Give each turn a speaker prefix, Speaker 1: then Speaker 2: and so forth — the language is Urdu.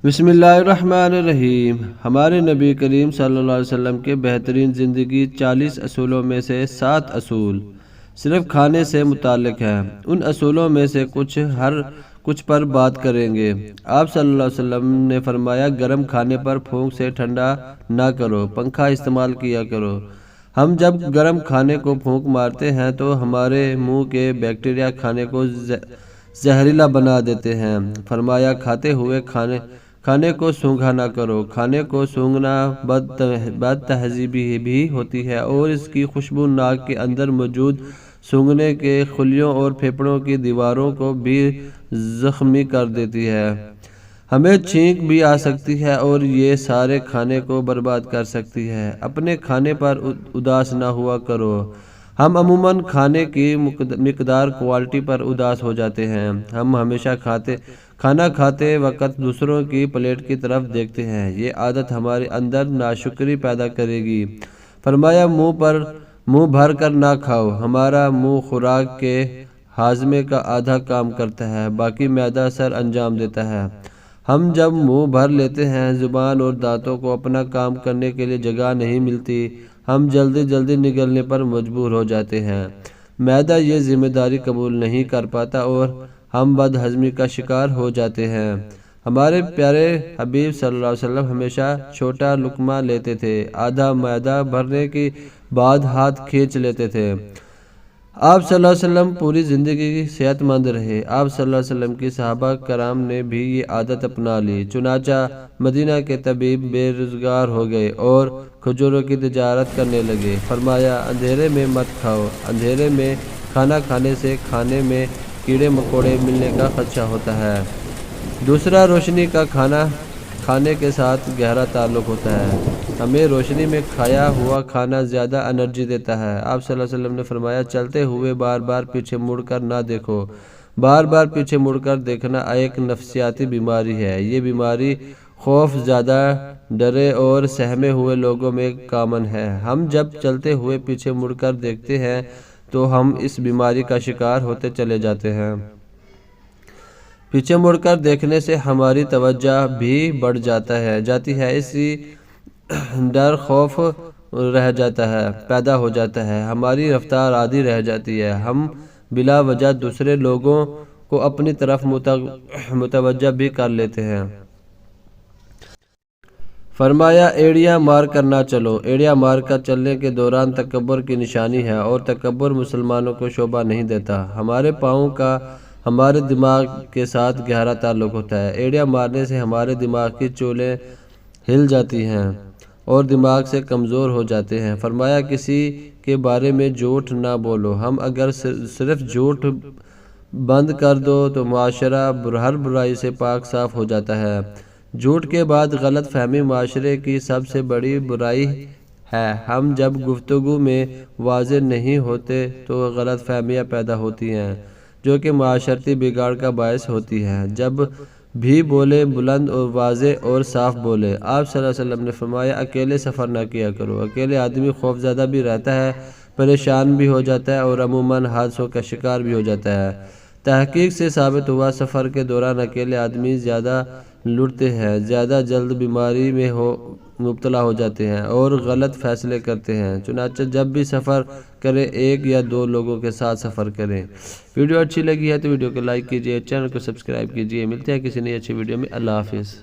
Speaker 1: بسم اللہ الرحمن الرحیم۔ ہمارے نبی کریم صلی اللہ علیہ وسلم کے بہترین زندگی 40 اصولوں میں سے 7 اصول صرف کھانے سے متعلق ہیں۔ ان اصولوں میں سے کچھ پر بات کریں گے۔ آپ صلی اللہ علیہ وسلم نے فرمایا، گرم کھانے پر پھونک سے ٹھنڈا نہ کرو، پنکھا استعمال کیا کرو۔ ہم جب گرم کھانے کو پھونک مارتے ہیں تو ہمارے منہ کے بیکٹیریا کھانے کو زہریلا بنا دیتے ہیں۔ فرمایا، کھاتے ہوئے کھانے کو سونگھا نہ کرو۔ کھانے کو سونگھنا بد تہذیبی بھی ہوتی ہے اور اس کی خوشبو ناک کے اندر موجود سونگھنے کے خلیوں اور پھیپھڑوں کی دیواروں کو بھی زخمی کر دیتی ہے۔ ہمیں چھینک بھی آ سکتی ہے اور یہ سارے کھانے کو برباد کر سکتی ہے۔ اپنے کھانے پر اداس نہ ہوا کرو۔ ہم عموماً کھانے کی مقدار کوالٹی پر اداس ہو جاتے ہیں۔ ہم ہمیشہ کھانا کھاتے وقت دوسروں کی پلیٹ کی طرف دیکھتے ہیں۔ یہ عادت ہمارے اندر ناشکری پیدا کرے گی۔ فرمایا، منہ بھر کر نہ کھاؤ۔ ہمارا منہ خوراک کے ہاضمے کا آدھا کام کرتا ہے، باقی معدہ سر انجام دیتا ہے۔ ہم جب منہ بھر لیتے ہیں، زبان اور دانتوں کو اپنا کام کرنے کے لیے جگہ نہیں ملتی۔ ہم جلدی نگلنے پر مجبور ہو جاتے ہیں۔ معدہ یہ ذمہ داری قبول نہیں کر پاتا اور ہم بد ہضمی کا شکار ہو جاتے ہیں۔ ہمارے پیارے حبیب صلی اللہ علیہ وسلم ہمیشہ چھوٹا لقمہ لیتے تھے، آدھا معدہ بھرنے کے بعد ہاتھ کھینچ لیتے تھے۔ آپ صلی اللہ علیہ وسلم پوری زندگی صحت مند رہے۔ آپ صلی اللہ علیہ وسلم کی صحابہ کرام نے بھی یہ عادت اپنا لی۔ چنانچہ مدینہ کے طبیب بے روزگار ہو گئے اور کھجوروں کی تجارت کرنے لگے۔ فرمایا، اندھیرے میں مت کھاؤ۔ اندھیرے میں کھانا کھانے سے کھانے میں کیڑے مکوڑے ملنے کا خدشہ ہوتا ہے۔ دوسرا، روشنی کا کھانے کے ساتھ گہرا تعلق ہوتا ہے۔ ہمیں روشنی میں کھایا ہوا کھانا زیادہ انرجی دیتا ہے۔ آپ صلی اللہ علیہ وسلم نے فرمایا، چلتے ہوئے بار بار پیچھے مڑ کر نہ دیکھو۔ بار بار پیچھے مڑ کر دیکھنا ایک نفسیاتی بیماری ہے۔ یہ بیماری خوف زدہ، ڈرے اور سہمے ہوئے لوگوں میں کامن ہے۔ ہم جب چلتے ہوئے پیچھے مڑ کر دیکھتے ہیں تو ہم اس بیماری کا شکار ہوتے چلے جاتے ہیں۔ پیچھے مڑ کر دیکھنے سے ہماری توجہ بھی بڑھ جاتی ہے، اسی ڈر خوف پیدا ہو جاتا ہے، ہماری رفتار آدھی رہ جاتی ہے، ہم بلا وجہ دوسرے لوگوں کو اپنی طرف متوجہ بھی کر لیتے ہیں۔ فرمایا، ایڑیاں مار کر نہ چلو۔ ایڑیاں مار کر چلنے کے دوران تکبر کی نشانی ہے اور تکبر مسلمانوں کو شوبھا نہیں دیتا۔ ہمارے پاؤں کا ہمارے دماغ کے ساتھ گہرا تعلق ہوتا ہے۔ ایڑیاں مارنے سے ہمارے دماغ کی چولیں ہل جاتی ہیں اور دماغ سے کمزور ہو جاتے ہیں۔ فرمایا، کسی کے بارے میں جھوٹ نہ بولو۔ ہم اگر صرف جھوٹ بند کر دو تو معاشرہ ہر برائی سے پاک صاف ہو جاتا ہے۔ جھوٹ کے بعد غلط فہمی معاشرے کی سب سے بڑی برائی ہے۔ ہم جب گفتگو میں واضح نہیں ہوتے تو غلط فہمیاں پیدا ہوتی ہیں جو کہ معاشرتی بگاڑ کا باعث ہوتی ہیں۔ جب بھی بولے بلند اور واضح اور صاف بولے۔ آپ صلی اللہ علیہ وسلم نے فرمایا، اکیلے سفر نہ کیا کرو۔ اکیلے آدمی خوفزدہ بھی رہتا ہے، پریشان بھی ہو جاتا ہے اور عموماً حادثوں کا شکار بھی ہو جاتا ہے۔ تحقیق سے ثابت ہوا، سفر کے دوران اکیلے آدمی زیادہ لڑتے ہیں، زیادہ جلد بیماری میں مبتلا ہو جاتے ہیں اور غلط فیصلے کرتے ہیں۔ چنانچہ جب بھی سفر کریں، 1 یا 2 لوگوں کے ساتھ سفر کریں۔ ویڈیو اچھی لگی ہے تو ویڈیو کو لائک کیجئے، چینل کو سبسکرائب کیجئے۔ ملتے ہیں کسی نئی اچھی ویڈیو میں۔ اللہ حافظ۔